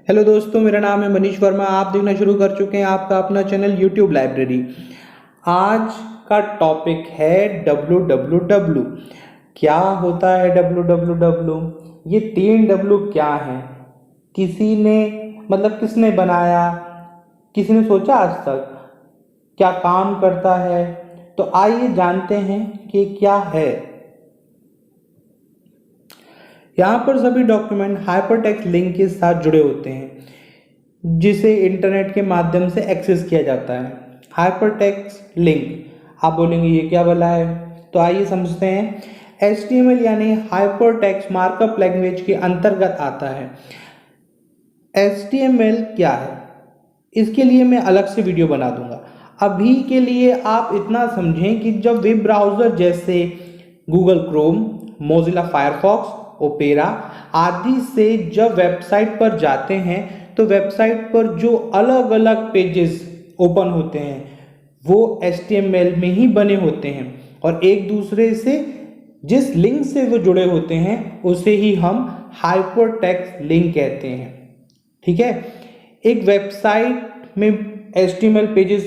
Hello दोस्तों, मेरा नाम है मनीष वर्मा। आप देखना शुरू कर चुके हैं आपका अपना चैनल यूट्यूब लाइब्रेरी। आज का टॉपिक है www। क्या होता है www? ये 3 W क्या हैं? किसी ने किसने बनाया? किसी ने सोचा आज तक? क्या काम करता है? तो आइए जानते हैं कि क्या है। यहाँ पर सभी डॉक्यूमेंट हाइपरटेक्स्ट लिंक के साथ जुड़े होते हैं, जिसे इंटरनेट के माध्यम से एक्सेस किया जाता है। हाइपरटेक्स्ट लिंक, आप बोलेंगे ये क्या भला है? तो आइए समझते हैं। HTML यानी हाइपरटेक्स्ट मार्कअप लैंग्वेज के अंतर्गत आता है। HTML क्या है, इसके लिए मैं अलग से वीडियो बना दूंगा। अभी के लिए आप इतना समझें कि जब वेब ब्राउज़र जैसे Google Chrome, Mozilla Firefox, opera आदि से जब वेबसाइट पर जाते हैं तो वेबसाइट पर जो अलग अलग पेजेस ओपन होते हैं वो HTML में ही बने होते हैं और एक दूसरे से जिस लिंक से वो जुड़े होते हैं उसे ही हम हाइपरटेक्स्ट लिंक कहते हैं। ठीक है, एक वेबसाइट में HTML पेजेस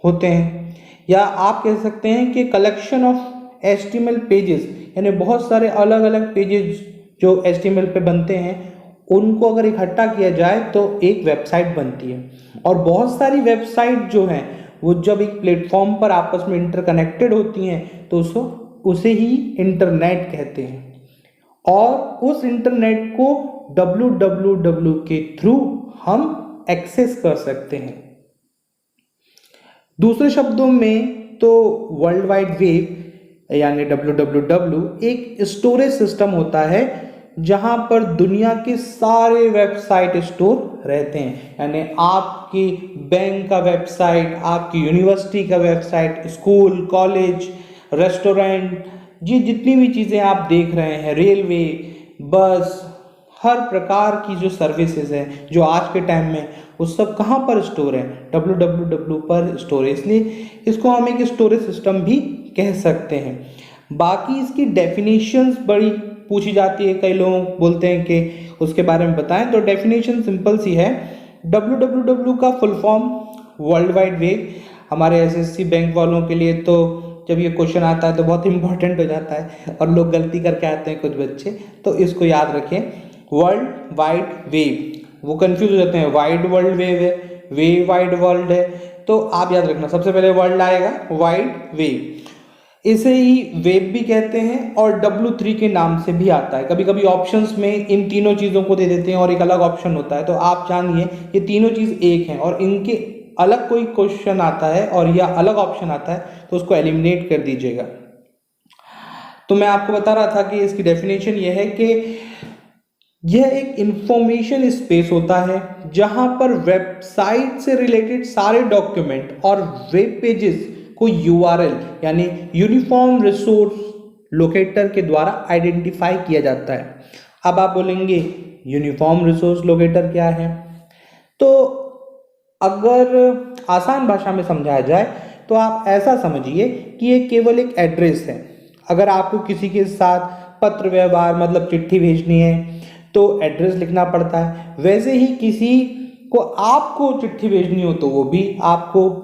होते हैं, या आप कह सकते हैं कि कलेक्शन ऑफ HTML पेजेस, यानी बहुत सारे अलग अलग पेजेस जो HTML पे बनते हैं उनको अगर इकट्ठा किया जाए तो एक वेबसाइट बनती है। और बहुत सारी वेबसाइट जो हैं वो जब एक प्लेटफॉर्म पर आपस में इंटरकनेक्टेड होती हैं तो उसे ही इंटरनेट कहते हैं। और उस इंटरनेट को www के थ्रू हम एक्सेस कर सकते हैं। दूसरे शब्दों में तो वर्ल्ड वाइड वेब यानी www एक स्टोरेज सिस्टम होता है जहां पर दुनिया के सारे वेबसाइट स्टोर रहते हैं। यानी आपकी बैंक का वेबसाइट, आपकी यूनिवर्सिटी का वेबसाइट, स्कूल, कॉलेज, रेस्टोरेंट, ये जितनी भी चीज़ें आप देख रहे हैं, रेलवे, बस, हर प्रकार की जो सर्विसेज हैं जो आज के टाइम में वो सब कहाँ पर स्टोर है? www पर स्टोर है। इसलिए इसको हम एक स्टोरेज सिस्टम भी कह सकते हैं। बाकी इसकी डेफिनेशंस बड़ी पूछी जाती है, कई लोग बोलते हैं कि उसके बारे में बताएं। तो डेफिनेशन सिंपल सी है। www का full form world wide web. हमारे SSC बैंक वालों के लिए तो जब ये क्वेश्चन आता है तो बहुत इंपॉर्टेंट हो जाता है और लोग गलती करके आते हैं कुछ बच्चे, तो इसको याद रखें। वर्ल्ड वाइड वेब, वो कंफ्यूज हो जाते हैं, वाइड वर्ल्ड वेब है, वे वाइड वर्ल्ड है, तो आप याद रखना सबसे पहले वर्ल्ड आएगा, वाइड वेब। इसे ही वेब भी कहते हैं और W3 के नाम से भी आता है। कभी कभी ऑप्शंस में इन तीनों चीज़ों को दे देते हैं और एक अलग ऑप्शन होता है, तो आप जानिए ये तीनों चीज़ एक हैं और इनके अलग कोई क्वेश्चन आता है और या अलग ऑप्शन आता है तो उसको एलिमिनेट कर दीजिएगा। तो मैं आपको बता रहा था कि इसकी डेफिनेशन यह है कि यह एक इंफॉर्मेशन स्पेस होता है जहां पर वेबसाइट से रिलेटेड सारे डॉक्यूमेंट और वेब पेजेस को URL यानी यूनिफॉर्म रिसोर्स लोकेटर के द्वारा आइडेंटिफाई किया जाता है। अब आप बोलेंगे यूनिफॉर्म रिसोर्स लोकेटर क्या है? तो अगर आसान भाषा में समझाया जाए तो आप ऐसा समझिए कि ये केवल एक एड्रेस है। अगर आपको किसी के साथ पत्र व्यवहार चिट्ठी भेजनी है तो एड्रेस लिखना पड़ता है, वैसे ही किसी को आपको चिट्ठी भेजनी हो तो वो भी आपको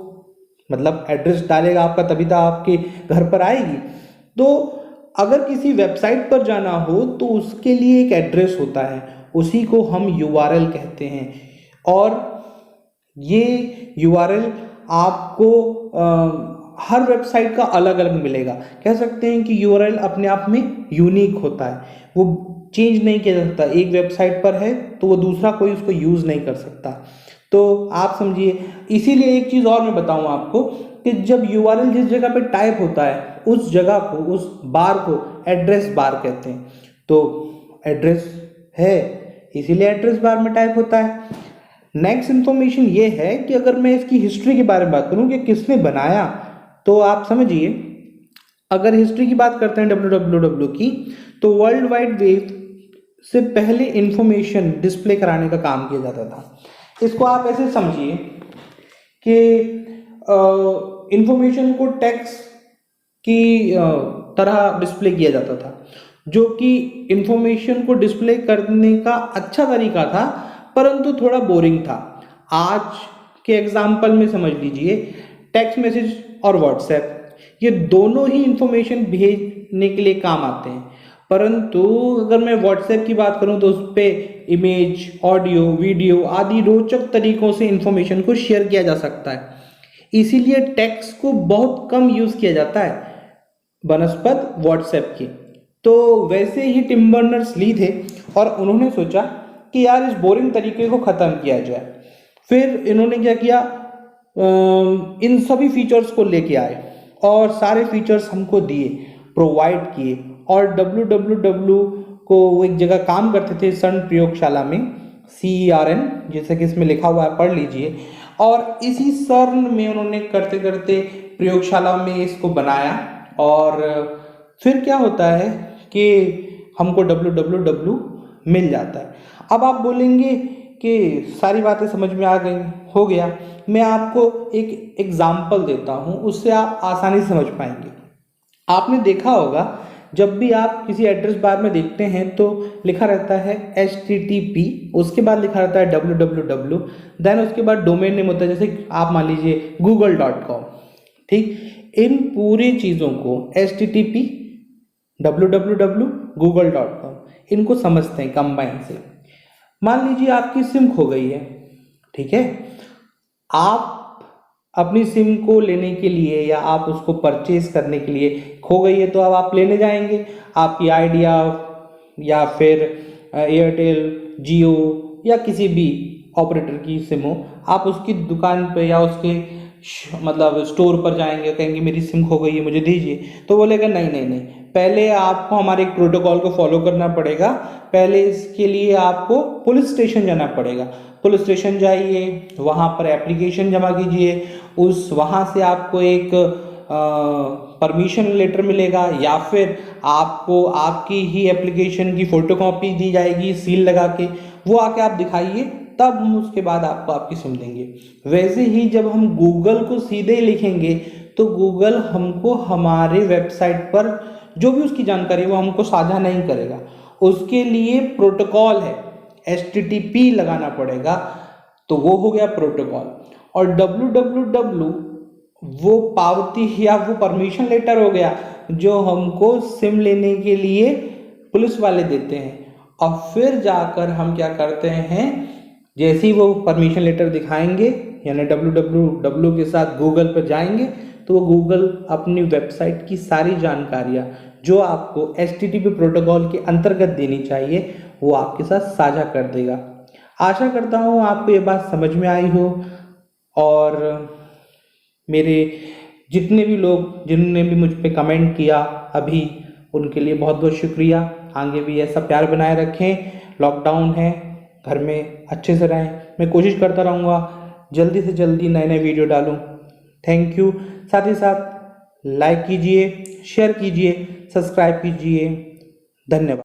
एड्रेस डालेगा आपका, तभी तो आपके घर पर आएगी। तो अगर किसी वेबसाइट पर जाना हो तो उसके लिए एक एड्रेस होता है, उसी को हम URL कहते हैं। और ये URL आपको हर वेबसाइट का अलग अलग मिलेगा। कह सकते हैं कि URL अपने आप में यूनिक होता है, वो चेंज नहीं किया जा सकता। एक वेबसाइट पर है तो वो दूसरा कोई उसको यूज़ नहीं कर सकता। तो आप समझिए, इसीलिए एक चीज़ और मैं बताऊं आपको कि जब URL जिस जगह पे टाइप होता है उस जगह को, उस बार को एड्रेस बार कहते हैं। तो एड्रेस है इसीलिए एड्रेस बार में टाइप होता है। नेक्स्ट इंफॉर्मेशन ये है कि अगर मैं इसकी हिस्ट्री के बारे में बात करूं कि किसने बनाया, तो आप समझिए, अगर हिस्ट्री की बात करते हैं www की, तो वर्ल्ड वाइड वेब से पहले इंफॉर्मेशन डिस्प्ले कराने का काम किया जाता था। इसको आप ऐसे समझिए कि इंफॉर्मेशन को टेक्स्ट की तरह डिस्प्ले किया जाता था, जो कि इंफॉर्मेशन को डिस्प्ले करने का अच्छा तरीका था। परंतु थोड़ा बोरिंग था। आज के एग्जाम्पल में समझ लीजिए, टेक्स्ट मैसेज और व्हाट्सएप ये दोनों ही इंफॉर्मेशन भेजने के लिए काम आते हैं, परंतु अगर मैं व्हाट्सएप की बात करूं तो उस पर इमेज, ऑडियो, वीडियो आदि रोचक तरीकों से इंफॉर्मेशन को शेयर किया जा सकता है। इसीलिए टेक्स्ट को बहुत कम यूज किया जाता है बनस्पत व्हाट्सएप की। तो वैसे ही टिम बर्नर्स-ली थे और उन्होंने सोचा कि यार इस बोरिंग तरीके को ख़त्म किया जाए। फिर इन्होंने क्या किया, इन सभी फीचर्स को लेके आए और सारे फीचर्स हमको दिए, प्रोवाइड किए। और www को वो एक जगह काम करते थे, सन प्रयोगशाला में, CERN, जैसे कि इसमें लिखा हुआ है, पढ़ लीजिए। और इसी CERN में उन्होंने करते करते प्रयोगशाला में इसको बनाया। और फिर क्या होता है कि हमको www मिल जाता है। अब आप बोलेंगे कि सारी बातें समझ में आ गई, हो गया। मैं आपको एक एग्जाम्पल देता हूँ, उससे आप आसानी से समझ पाएंगे। आपने देखा होगा जब भी आप किसी एड्रेस बार में देखते हैं तो लिखा रहता है HTTP, उसके बाद लिखा रहता है www, देन उसके बाद डोमेन नेम होता है, जैसे आप मान लीजिए google.com। ठीक, इन पूरी चीज़ों को HTTP, www, google.com, इनको समझते हैं कंबाइन से। मान लीजिए आपकी सिम खो गई है, ठीक है, आप अपनी सिम को लेने के लिए या आप उसको परचेज करने के लिए, खो गई है तो अब आप लेने जाएंगे, आपकी आइडिया या फिर एयरटेल, जियो या किसी भी ऑपरेटर की सिम हो, आप उसकी दुकान पे या उसके मतलब स्टोर पर जाएंगे, कहेंगे मेरी सिम खो गई है मुझे दीजिए, तो बोलेगा नहीं नहीं नहीं, पहले आपको हमारे एक प्रोटोकॉल को फॉलो करना पड़ेगा। पहले इसके लिए आपको पुलिस स्टेशन जाना पड़ेगा। पुलिस स्टेशन जाइए, वहाँ पर एप्लीकेशन जमा कीजिए, वहाँ से आपको एक परमिशन लेटर मिलेगा, या फिर आपको आपकी ही एप्लीकेशन की फोटोकॉपी दी जाएगी सील लगा के, वो आके आप दिखाइए, तब हम उसके बाद आपको आपकी सिम देंगे। वैसे ही जब हम गूगल को सीधे लिखेंगे तो गूगल हमको हमारे वेबसाइट पर जो भी उसकी जानकारी है वो हमको साझा नहीं करेगा। उसके लिए प्रोटोकॉल है, HTTP लगाना पड़ेगा, तो वो हो गया प्रोटोकॉल। और www वो पावती या वो परमिशन लेटर हो गया जो हमको सिम लेने के लिए पुलिस वाले देते हैं। और फिर जाकर हम क्या करते हैं, जैसे ही वो परमिशन लेटर दिखाएंगे, यानी www के साथ गूगल पर जाएंगे, तो वो गूगल अपनी वेबसाइट की सारी जानकारियाँ जो आपको HTTP प्रोटोकॉल के अंतर्गत देनी चाहिए वो आपके साथ साझा कर देगा। आशा करता हूँ आपको ये बात समझ में आई हो, और मेरे जितने भी लोग जिन्होंने भी मुझ पे कमेंट किया अभी, उनके लिए बहुत बहुत शुक्रिया। आगे भी ऐसा प्यार बनाए रखें। लॉकडाउन है, घर में अच्छे से रहें। मैं कोशिश करता रहूँगा जल्दी से जल्दी नए नए वीडियो डालूँ। Thank you. साथ ही साथ लाइक कीजिए, शेयर कीजिए, सब्सक्राइब कीजिए। धन्यवाद।